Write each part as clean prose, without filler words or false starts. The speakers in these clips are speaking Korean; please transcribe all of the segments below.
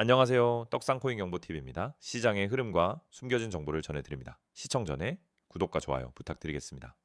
안녕하세요. 떡상코인 경보TV입니다. 시장의 흐름과 숨겨진 정보를 전해드립니다. 시청 전에 구독과 좋아요 부탁드리겠습니다.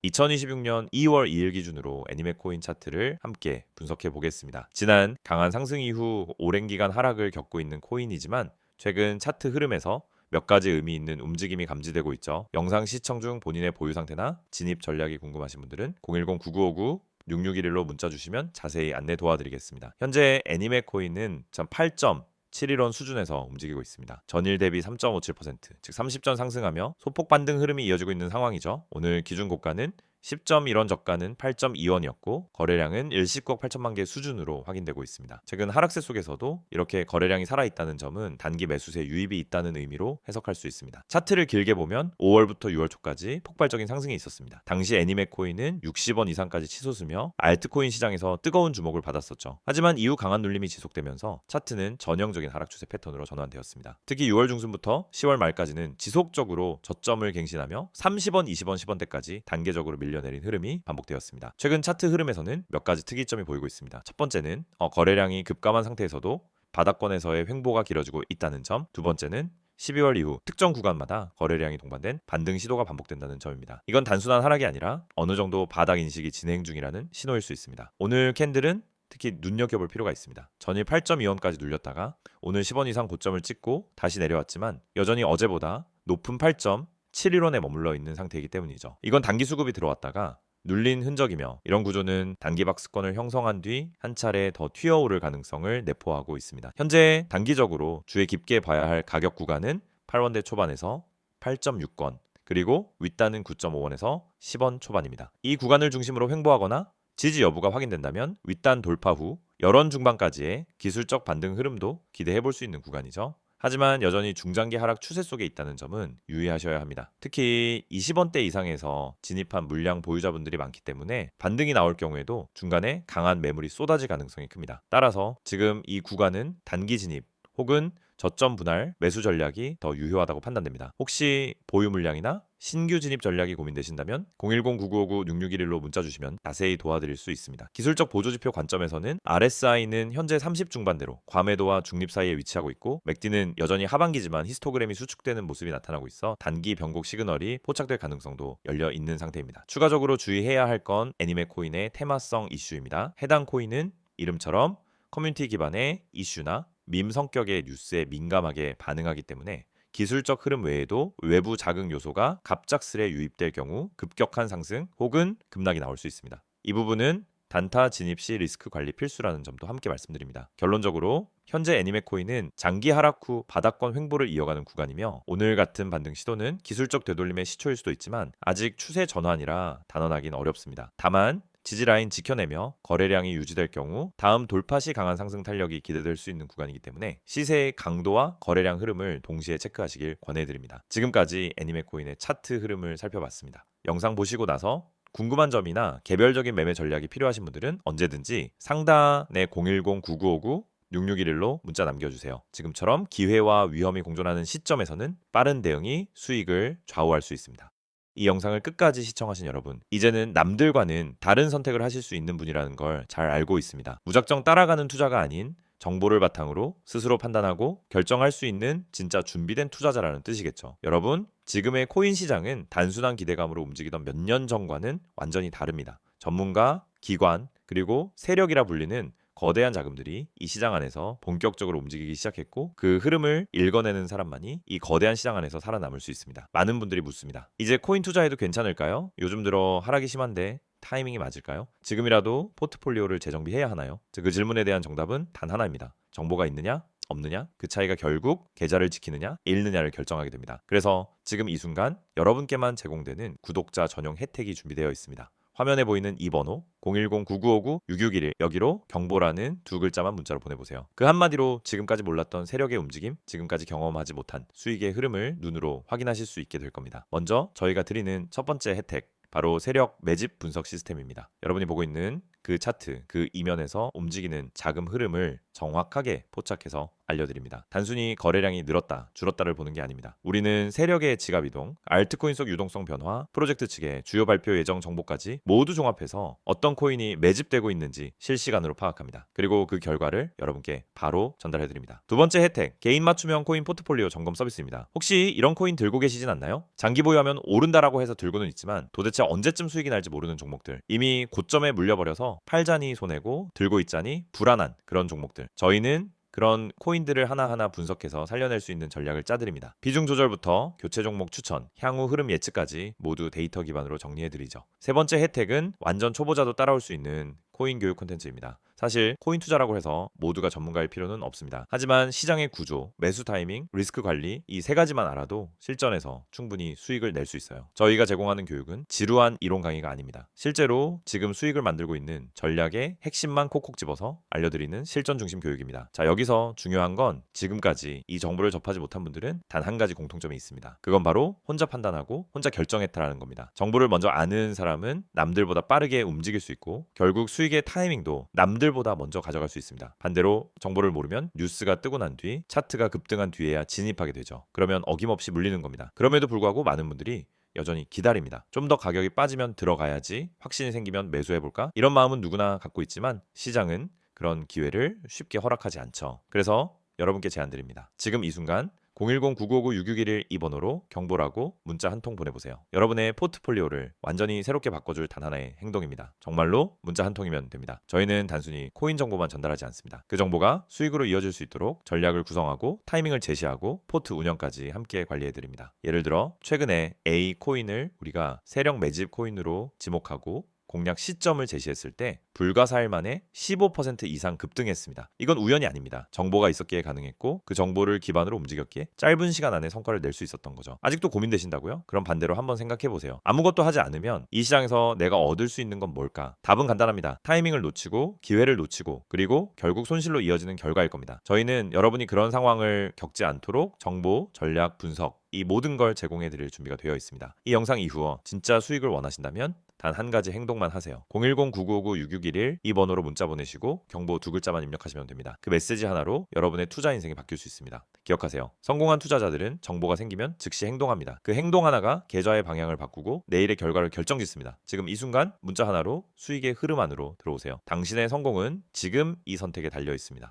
2026년 2월 2일 기준으로 애니메코인 차트를 함께 분석해 보겠습니다. 지난 강한 상승 이후 오랜 기간 하락을 겪고 있는 코인이지만 최근 차트 흐름에서 몇 가지 의미 있는 움직임이 감지되고 있죠. 영상 시청 중 본인의 보유 상태나 진입 전략이 궁금하신 분들은 010-9959 6611로 문자 주시면 자세히 안내 도와드리겠습니다. 현재 애니메 코인은 8.71원 수준에서 움직이고 있습니다. 전일 대비 3.57%, 즉 30전 상승하며 소폭 반등 흐름이 이어지고 있는 상황이죠. 오늘 기준 고가는 10.1원, 저가는 8.2원이었고 거래량은 일시국 8천만 개 수준으로 확인되고 있습니다. 최근 하락세 속에서도 이렇게 거래량이 살아있다는 점은 단기 매수세 유입이 있다는 의미로 해석할 수 있습니다. 차트를 길게 보면 5월부터 6월 초까지 폭발적인 상승이 있었습니다. 당시 애니메 코인은 60원 이상까지 치솟으며 알트코인 시장에서 뜨거운 주목을 받았었죠. 하지만 이후 강한 눌림이 지속되면서 차트는 전형적인 하락 추세 패턴으로 전환되었습니다. 특히 6월 중순부터 10월 말까지는 지속적으로 저점을 갱신하며 30원, 20원, 10원대까지 단계적으로 밀려내린 흐름이 반복되었습니다. 최근 차트 흐름에서는 몇 가지 특이점이 보이고 있습니다. 첫 번째는 거래량이 급감한 상태에서도 바닥권에서의 횡보가 길어지고 있다는 점. 두 번째는 12월 이후 특정 구간마다 거래량이 동반된 반등 시도가 반복된다는 점입니다. 이건 단순한 하락이 아니라 어느 정도 바닥 인식이 진행 중이라는 신호일 수 있습니다. 오늘 캔들은 특히 눈여겨볼 필요가 있습니다. 전일 8.2원까지 눌렸다가 오늘 10원 이상 고점을 찍고 다시 내려왔지만 여전히 어제보다 높은 8.71원에 머물러 있는 상태이기 때문이죠. 이건 단기 수급이 들어왔다가 눌린 흔적이며 이런 구조는 단기 박스권을 형성한 뒤 한 차례 더 튀어오를 가능성을 내포하고 있습니다. 현재 단기적으로 주에 깊게 봐야 할 가격 구간은 8원대 초반에서 8.6원, 그리고 윗단은 9.5원에서 10원 초반입니다. 이 구간을 중심으로 횡보하거나 지지 여부가 확인된다면 윗단 돌파 후 열원 중반까지의 기술적 반등 흐름도 기대해 볼 수 있는 구간이죠. 하지만 여전히 중장기 하락 추세 속에 있다는 점은 유의하셔야 합니다. 특히 20원대 이상에서 진입한 물량 보유자분들이 많기 때문에 반등이 나올 경우에도 중간에 강한 매물이 쏟아질 가능성이 큽니다. 따라서 지금 이 구간은 단기 진입 혹은 저점 분할 매수 전략이 더 유효하다고 판단됩니다. 혹시 보유 물량이나 신규 진입 전략이 고민되신다면 010-9959-6611로 문자 주시면 자세히 도와드릴 수 있습니다. 기술적 보조지표 관점에서는 RSI는 현재 30 중반대로 과매도와 중립 사이에 위치하고 있고 맥디는 여전히 하반기지만 히스토그램이 수축되는 모습이 나타나고 있어 단기 변곡 시그널이 포착될 가능성도 열려 있는 상태입니다. 추가적으로 주의해야 할 건 애니메 코인의 테마성 이슈입니다. 해당 코인은 이름처럼 커뮤니티 기반의 이슈나 밈 성격의 뉴스에 민감하게 반응하기 때문에 기술적 흐름 외에도 외부 자극 요소가 갑작스레 유입될 경우 급격한 상승 혹은 급락이 나올 수 있습니다. 이 부분은 단타 진입 시 리스크 관리 필수라는 점도 함께 말씀드립니다. 결론적으로 현재 애니메 코인은 장기 하락 후 바닥권 횡보를 이어가는 구간이며 오늘 같은 반등 시도는 기술적 되돌림의 시초일 수도 있지만 아직 추세 전환이라 단언하기는 어렵습니다. 다만 지지라인 지켜내며 거래량이 유지될 경우 다음 돌파 시 강한 상승 탄력이 기대될 수 있는 구간이기 때문에 시세의 강도와 거래량 흐름을 동시에 체크하시길 권해드립니다. 지금까지 애니메 코인의 차트 흐름을 살펴봤습니다. 영상 보시고 나서 궁금한 점이나 개별적인 매매 전략이 필요하신 분들은 언제든지 상단의 010-9959 6611로 문자 남겨주세요. 지금처럼 기회와 위험이 공존하는 시점에서는 빠른 대응이 수익을 좌우할 수 있습니다. 이 영상을 끝까지 시청하신 여러분, 이제는 남들과는 다른 선택을 하실 수 있는 분이라는 걸 잘 알고 있습니다. 무작정 따라가는 투자가 아닌 정보를 바탕으로 스스로 판단하고 결정할 수 있는 진짜 준비된 투자자라는 뜻이겠죠. 여러분, 지금의 코인 시장은 단순한 기대감으로 움직이던 몇 년 전과는 완전히 다릅니다. 전문가, 기관, 그리고 세력이라 불리는 거대한 자금들이 이 시장 안에서 본격적으로 움직이기 시작했고 그 흐름을 읽어내는 사람만이 이 거대한 시장 안에서 살아남을 수 있습니다. 많은 분들이 묻습니다. 이제 코인 투자해도 괜찮을까요? 요즘 들어 하락이 심한데 타이밍이 맞을까요? 지금이라도 포트폴리오를 재정비해야 하나요? 그 질문에 대한 정답은 단 하나입니다. 정보가 있느냐? 없느냐? 그 차이가 결국 계좌를 지키느냐, 잃느냐를 결정하게 됩니다. 그래서 지금 이 순간 여러분께만 제공되는 구독자 전용 혜택이 준비되어 있습니다. 화면에 보이는 이 번호 010-9959-6611 여기로 경보라는 두 글자만 문자로 보내보세요. 그 한마디로 지금까지 몰랐던 세력의 움직임, 지금까지 경험하지 못한 수익의 흐름을 눈으로 확인하실 수 있게 될 겁니다. 먼저 저희가 드리는 첫 번째 혜택, 바로 세력 매집 분석 시스템입니다. 여러분이 보고 있는 그 차트, 그 이면에서 움직이는 자금 흐름을 정확하게 포착해서 알려드립니다. 단순히 거래량이 늘었다, 줄었다를 보는 게 아닙니다. 우리는 세력의 지갑 이동, 알트코인 속 유동성 변화, 프로젝트 측의 주요 발표 예정 정보까지 모두 종합해서 어떤 코인이 매집되고 있는지 실시간으로 파악합니다. 그리고 그 결과를 여러분께 바로 전달해드립니다. 두 번째 혜택, 개인 맞춤형 코인 포트폴리오 점검 서비스입니다. 혹시 이런 코인 들고 계시진 않나요? 장기 보유하면 오른다라고 해서 들고는 있지만 도대체 언제쯤 수익이 날지 모르는 종목들, 이미 고점에 물려버려서 팔자니 손해고 들고 있자니 불안한 그런 종목들, 저희는 그런 코인들을 하나하나 분석해서 살려낼 수 있는 전략을 짜드립니다. 비중 조절부터 교체 종목 추천, 향후 흐름 예측까지 모두 데이터 기반으로 정리해드리죠. 세 번째 혜택은 완전 초보자도 따라올 수 있는 코인 교육 콘텐츠입니다. 사실 코인 투자라고 해서 모두가 전문가일 필요는 없습니다. 하지만 시장의 구조, 매수 타이밍, 리스크 관리 이 세 가지만 알아도 실전에서 충분히 수익을 낼 수 있어요. 저희가 제공하는 교육은 지루한 이론 강의가 아닙니다. 실제로 지금 수익을 만들고 있는 전략의 핵심만 콕콕 집어서 알려드리는 실전 중심 교육입니다. 자, 여기서 중요한 건 지금까지 이 정보를 접하지 못한 분들은 단 한 가지 공통점이 있습니다. 그건 바로 혼자 판단하고 혼자 결정했다라는 겁니다. 정보를 먼저 아는 사람은 남들보다 빠르게 움직일 수 있고 결국 수익의 타이밍도 남들보다 먼저 가져갈 수 있습니다. 반대로 정보를 모르면 뉴스가 뜨고 난 뒤 차트가 급등한 뒤에야 진입하게 되죠. 그러면 어김없이 물리는 겁니다. 그럼에도 불구하고 많은 분들이 여전히 기다립니다. 좀 더 가격이 빠지면 들어가야지, 확신이 생기면 매수해볼까? 이런 마음은 누구나 갖고 있지만 시장은 그런 기회를 쉽게 허락하지 않죠. 그래서 여러분께 제안드립니다. 지금 이 순간 010-9959-6611 이 번호로 경보라고 문자 한 통 보내보세요. 여러분의 포트폴리오를 완전히 새롭게 바꿔줄 단 하나의 행동입니다. 정말로 문자 한 통이면 됩니다. 저희는 단순히 코인 정보만 전달하지 않습니다. 그 정보가 수익으로 이어질 수 있도록 전략을 구성하고 타이밍을 제시하고 포트 운영까지 함께 관리해드립니다. 예를 들어 최근에 A 코인을 우리가 세력 매집 코인으로 지목하고 공략 시점을 제시했을 때 불과 4일 만에 15% 이상 급등했습니다. 이건 우연이 아닙니다. 정보가 있었기에 가능했고 그 정보를 기반으로 움직였기에 짧은 시간 안에 성과를 낼 수 있었던 거죠. 아직도 고민되신다고요? 그럼 반대로 한번 생각해 보세요. 아무것도 하지 않으면 이 시장에서 내가 얻을 수 있는 건 뭘까? 답은 간단합니다. 타이밍을 놓치고 기회를 놓치고 그리고 결국 손실로 이어지는 결과일 겁니다. 저희는 여러분이 그런 상황을 겪지 않도록 정보, 전략, 분석 이 모든 걸 제공해 드릴 준비가 되어 있습니다. 이 영상 이후 진짜 수익을 원하신다면 단 한 가지 행동만 하세요. 010-9959-6611 이 번호로 문자 보내시고 경보 두 글자만 입력하시면 됩니다. 그 메시지 하나로 여러분의 투자 인생이 바뀔 수 있습니다. 기억하세요. 성공한 투자자들은 정보가 생기면 즉시 행동합니다. 그 행동 하나가 계좌의 방향을 바꾸고 내일의 결과를 결정짓습니다. 지금 이 순간 문자 하나로 수익의 흐름 안으로 들어오세요. 당신의 성공은 지금 이 선택에 달려 있습니다.